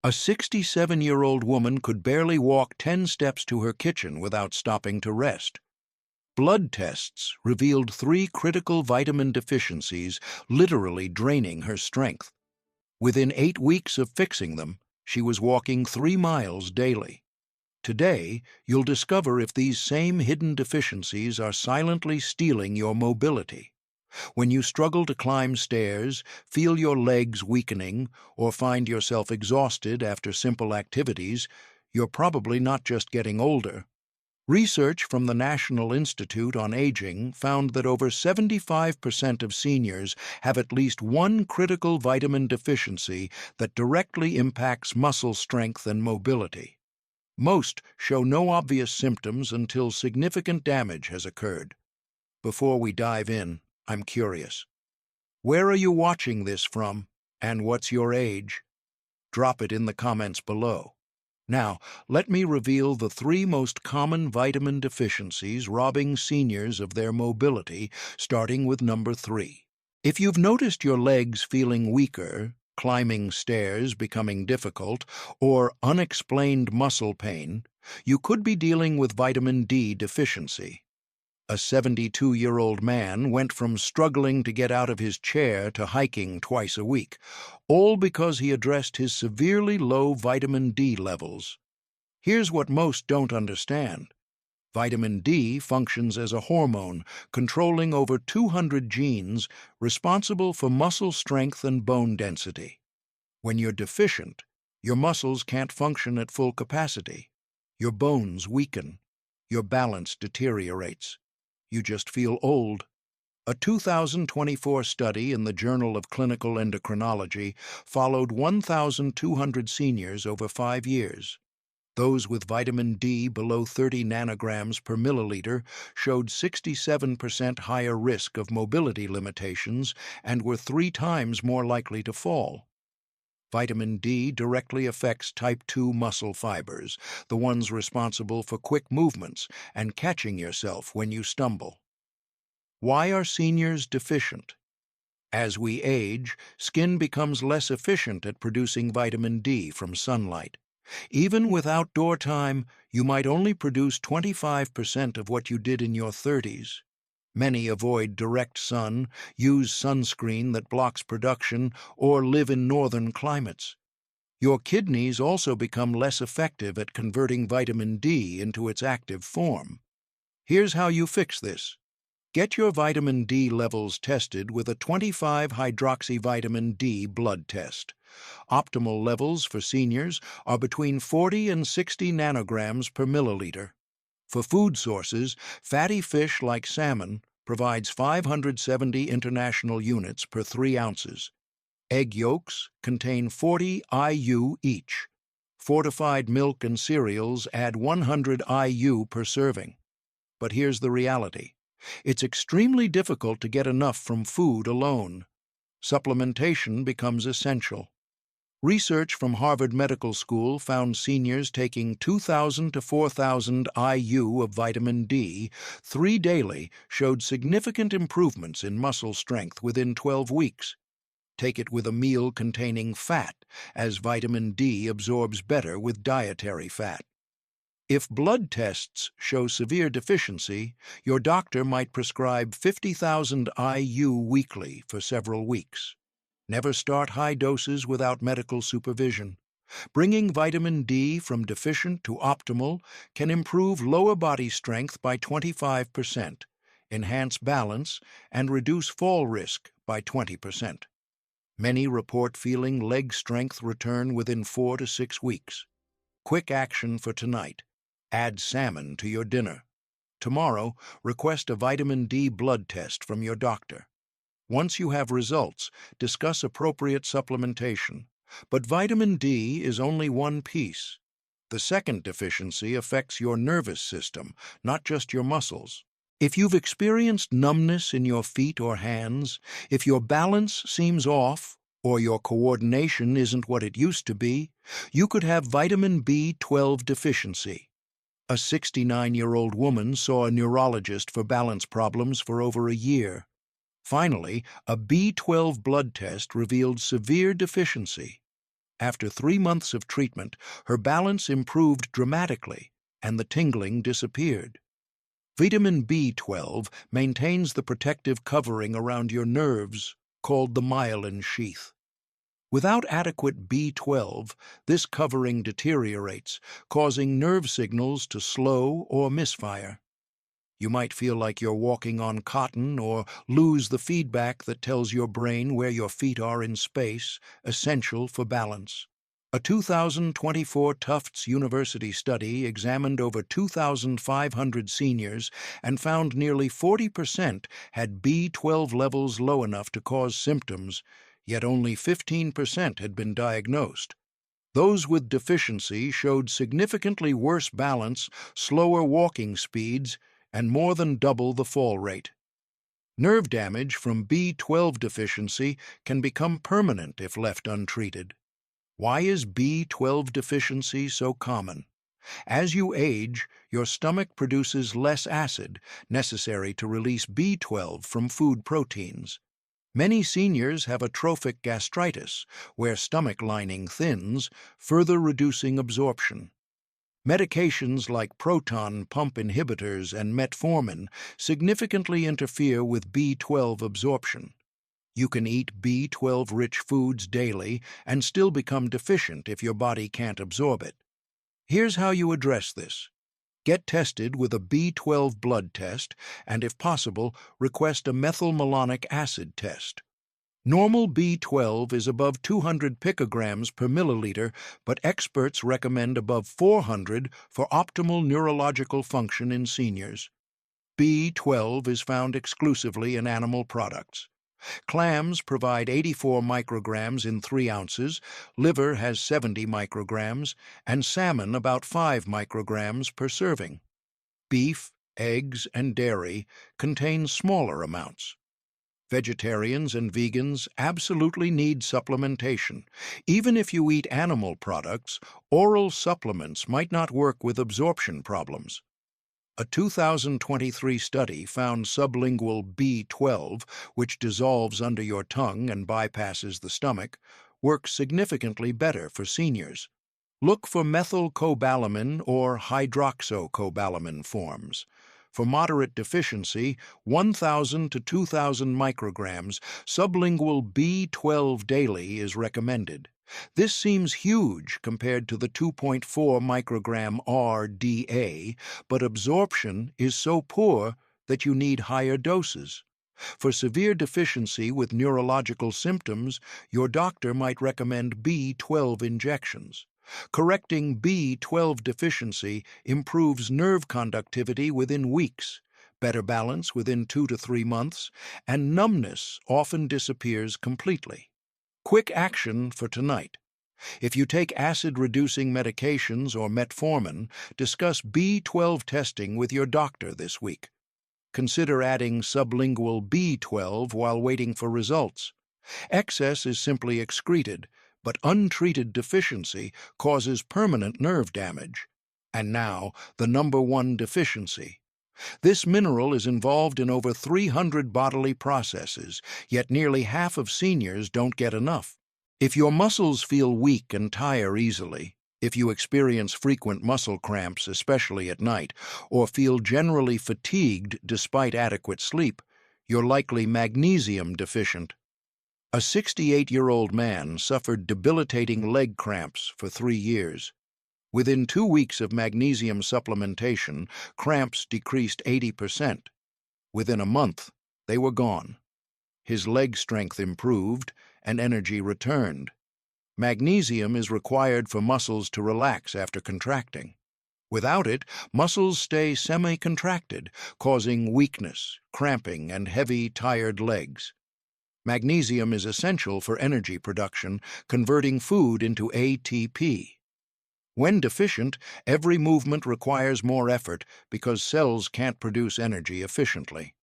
A 67-year-old woman could barely walk 10 steps to her kitchen without stopping to rest. Blood tests revealed 3 critical vitamin deficiencies, literally draining her strength. Within 8 weeks of fixing them, she was walking 3 miles daily. Today, you'll discover if these same hidden deficiencies are silently stealing your mobility. When you struggle to climb stairs, feel your legs weakening, or find yourself exhausted after simple activities, you're probably not just getting older. Research from the National Institute on Aging found that over 75% of seniors have at least one critical vitamin deficiency that directly impacts muscle strength and mobility. Most show no obvious symptoms until significant damage has occurred. Before we dive in, I'm curious. Where are you watching this from, and what's your age? Drop it in the comments below. Now, let me reveal the 3 most common vitamin deficiencies robbing seniors of their mobility, starting with number 3. If you've noticed your legs feeling weaker, climbing stairs becoming difficult, or unexplained muscle pain, you could be dealing with vitamin D deficiency. A 72-year-old man went from struggling to get out of his chair to hiking twice a week, all because he addressed his severely low vitamin D levels. Here's what most don't understand. Vitamin D functions as a hormone, controlling over 200 genes responsible for muscle strength and bone density. When you're deficient, your muscles can't function at full capacity. Your bones weaken. Your balance deteriorates. You just feel old. A 2024 study in the Journal of Clinical Endocrinology followed 1,200 seniors over 5 years. Those with vitamin D below 30 nanograms per milliliter showed 67% higher risk of mobility limitations and were 3 times more likely to fall. Vitamin D directly affects type 2 muscle fibers, the ones responsible for quick movements and catching yourself when you stumble. Why are seniors deficient? As we age, skin becomes less efficient at producing vitamin D from sunlight. Even with outdoor time, you might only produce 25% of what you did in your 30s. Many avoid direct sun, use sunscreen that blocks production, or live in northern climates. Your kidneys also become less effective at converting vitamin D into its active form. Here's how you fix this. Get your vitamin D levels tested with a 25-hydroxyvitamin D blood test. Optimal levels for seniors are between 40 and 60 nanograms per milliliter. For food sources, fatty fish like salmon provides 570 international units per 3 ounces. Egg yolks contain 40 IU each. Fortified milk and cereals add 100 IU per serving. But here's the reality. It's extremely difficult to get enough from food alone. Supplementation becomes essential. Research from Harvard Medical School found seniors taking 2,000 to 4,000 IU of vitamin D 3 daily showed significant improvements in muscle strength within 12 weeks. Take it with a meal containing fat, as vitamin D absorbs better with dietary fat. If blood tests show severe deficiency, your doctor might prescribe 50,000 IU weekly for several weeks. Never start high doses without medical supervision. Bringing vitamin D from deficient to optimal can improve lower body strength by 25%, enhance balance, and reduce fall risk by 20%. Many report feeling leg strength return within 4 to 6 weeks. Quick action for tonight. Add salmon to your dinner. Tomorrow, request a vitamin D blood test from your doctor. Once you have results, discuss appropriate supplementation. But vitamin D is only one piece. The second deficiency affects your nervous system, not just your muscles. If you've experienced numbness in your feet or hands, if your balance seems off, or your coordination isn't what it used to be, you could have vitamin B12 deficiency. A 69-year-old woman saw a neurologist for balance problems for over a year. Finally, a B12 blood test revealed severe deficiency. After 3 months of treatment, her balance improved dramatically, and the tingling disappeared. Vitamin B12 maintains the protective covering around your nerves, called the myelin sheath. Without adequate B12, this covering deteriorates, causing nerve signals to slow or misfire. You might feel like you're walking on cotton or lose the feedback that tells your brain where your feet are in space, essential for balance. A 2024 Tufts University study examined over 2,500 seniors and found nearly 40% had B12 levels low enough to cause symptoms, yet only 15% had been diagnosed. Those with deficiency showed significantly worse balance, slower walking speeds, and more than double the fall rate. Nerve damage from B12 deficiency can become permanent if left untreated. Why is B12 deficiency so common? As you age, your stomach produces less acid, necessary to release B12 from food proteins. Many seniors have atrophic gastritis, where stomach lining thins, further reducing absorption. Medications like proton pump inhibitors and metformin significantly interfere with B12 absorption. You can eat B12-rich foods daily and still become deficient if your body can't absorb it. Here's how you address this. Get tested with a B12 blood test and, if possible, request a methylmalonic acid test. Normal B12 is above 200 picograms per milliliter, but experts recommend above 400 for optimal neurological function in seniors. B12 is found exclusively in animal products. Clams provide 84 micrograms in 3 ounces, liver has 70 micrograms, and salmon about 5 micrograms per serving. Beef, eggs, and dairy contain smaller amounts. Vegetarians and vegans absolutely need supplementation. Even if you eat animal products, oral supplements might not work with absorption problems. A 2023 study found sublingual B12, which dissolves under your tongue and bypasses the stomach, works significantly better for seniors. Look for methylcobalamin or hydroxycobalamin forms. For moderate deficiency, 1,000 to 2,000 micrograms sublingual B12 daily is recommended. This seems huge compared to the 2.4 microgram RDA, but absorption is so poor that you need higher doses. For severe deficiency with neurological symptoms, your doctor might recommend B12 injections. Correcting B12 deficiency improves nerve conductivity within weeks, better balance within 2 to 3 months, and numbness often disappears completely. Quick action for tonight. If you take acid-reducing medications or metformin, discuss B12 testing with your doctor this week. Consider adding sublingual B12 while waiting for results. Excess is simply excreted, but untreated deficiency causes permanent nerve damage. And now, the #1 deficiency. This mineral is involved in over 300 bodily processes, yet nearly half of seniors don't get enough. If your muscles feel weak and tire easily, if you experience frequent muscle cramps, especially at night, or feel generally fatigued despite adequate sleep, you're likely magnesium deficient. A 68-year-old man suffered debilitating leg cramps for 3 years. Within 2 weeks of magnesium supplementation, cramps decreased 80%. Within a month, they were gone. His leg strength improved and energy returned. Magnesium is required for muscles to relax after contracting. Without it, muscles stay semi-contracted, causing weakness, cramping, and heavy, tired legs. Magnesium is essential for energy production, converting food into ATP. When deficient, every movement requires more effort because cells can't produce energy efficiently.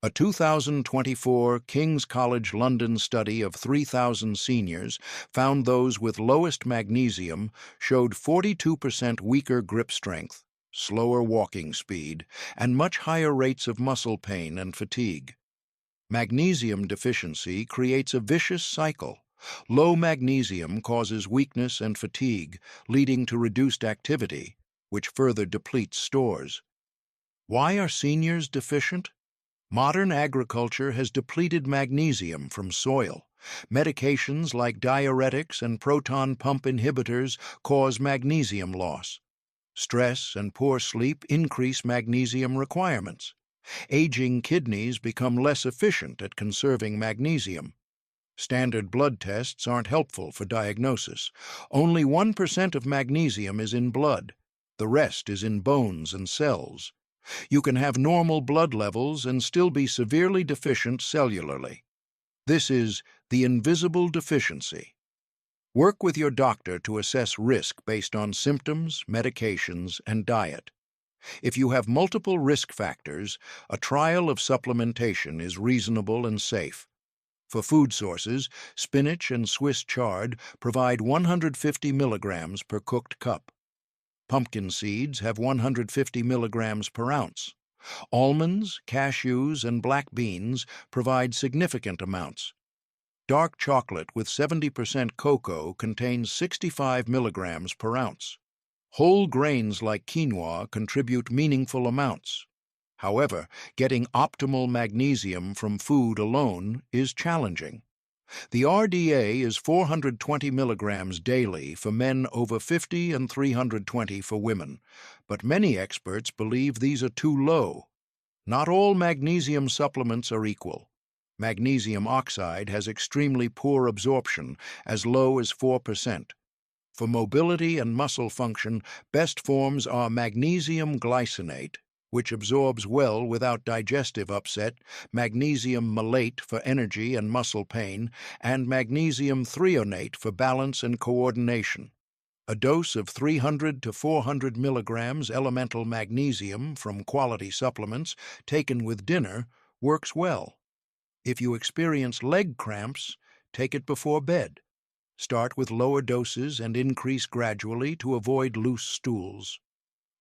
A 2024 King's College London study of 3,000 seniors found those with lowest magnesium showed 42% weaker grip strength, slower walking speed, and much higher rates of muscle pain and fatigue. Magnesium deficiency creates a vicious cycle. Low magnesium causes weakness and fatigue, leading to reduced activity, which further depletes stores. Why are seniors deficient? Modern agriculture has depleted magnesium from soil. Medications like diuretics and proton pump inhibitors cause magnesium loss. Stress and poor sleep increase magnesium requirements. Aging kidneys become less efficient at conserving magnesium. Standard blood tests aren't helpful for diagnosis. Only 1% of magnesium is in blood. The rest is in bones and cells. You can have normal blood levels and still be severely deficient cellularly. This is the invisible deficiency. Work with your doctor to assess risk based on symptoms, medications, and diet. If you have multiple risk factors, a trial of supplementation is reasonable and safe. For food sources, spinach and Swiss chard provide 150 milligrams per cooked cup. Pumpkin seeds have 150 milligrams per ounce. Almonds, cashews, and black beans provide significant amounts. Dark chocolate with 70% cocoa contains 65 milligrams per ounce. Whole grains like quinoa contribute meaningful amounts. However, getting optimal magnesium from food alone is challenging. The RDA is 420 milligrams daily for men over 50 and 320 for women, but many experts believe these are too low. Not all magnesium supplements are equal. Magnesium oxide has extremely poor absorption, as low as 4%. For mobility and muscle function, best forms are magnesium glycinate, which absorbs well without digestive upset, magnesium malate for energy and muscle pain, and magnesium threonate for balance and coordination. A dose of 300 to 400 milligrams elemental magnesium from quality supplements taken with dinner works well. If you experience leg cramps, take it before bed. Start with lower doses and increase gradually to avoid loose stools.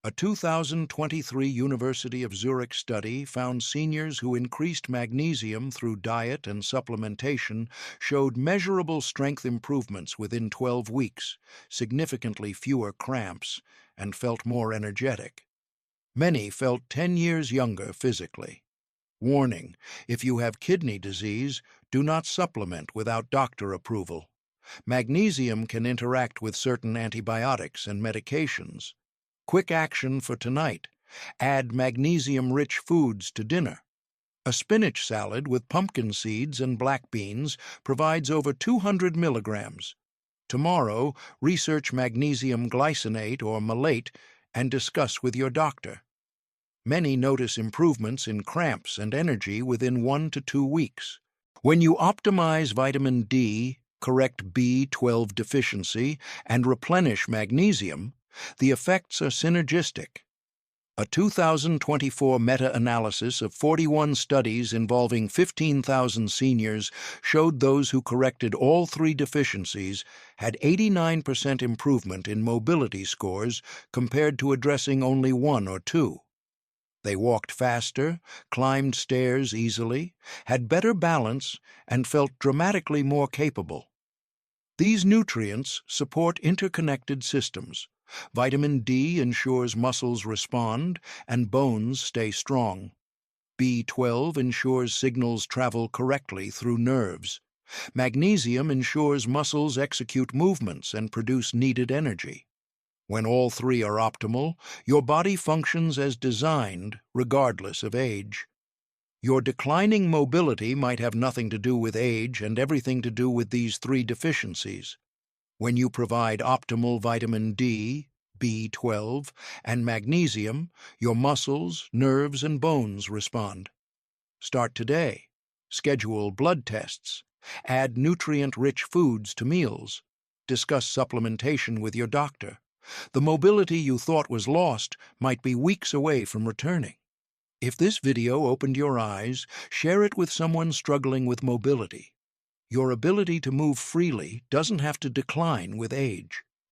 A 2023 University of Zurich study found seniors who increased magnesium through diet and supplementation showed measurable strength improvements within 12 weeks, significantly fewer cramps, and felt more energetic. Many felt 10 years younger physically. Warning: if you have kidney disease, do not supplement without doctor approval. Magnesium can interact with certain antibiotics and medications. Quick action for tonight: add magnesium-rich foods to dinner. A spinach salad with pumpkin seeds and black beans provides over 200 milligrams. Tomorrow, research magnesium glycinate or malate and discuss with your doctor. Many notice improvements in cramps and energy within 1 to 2 weeks. When you optimize vitamin D, correct B12 deficiency, and replenish magnesium, the effects are synergistic. A 2024 meta-analysis of 41 studies involving 15,000 seniors showed those who corrected all 3 deficiencies had 89% improvement in mobility scores compared to addressing only 1 or 2. They walked faster, climbed stairs easily, had better balance, and felt dramatically more capable. These nutrients support interconnected systems. Vitamin D ensures muscles respond and bones stay strong. B12 ensures signals travel correctly through nerves. Magnesium ensures muscles execute movements and produce needed energy. When all 3 are optimal, your body functions as designed, regardless of age. Your declining mobility might have nothing to do with age and everything to do with these 3 deficiencies. When you provide optimal vitamin D, B12, and magnesium, your muscles, nerves, and bones respond. Start today. Schedule blood tests. Add nutrient-rich foods to meals. Discuss supplementation with your doctor. The mobility you thought was lost might be weeks away from returning. If this video opened your eyes, share it with someone struggling with mobility. Your ability to move freely doesn't have to decline with age.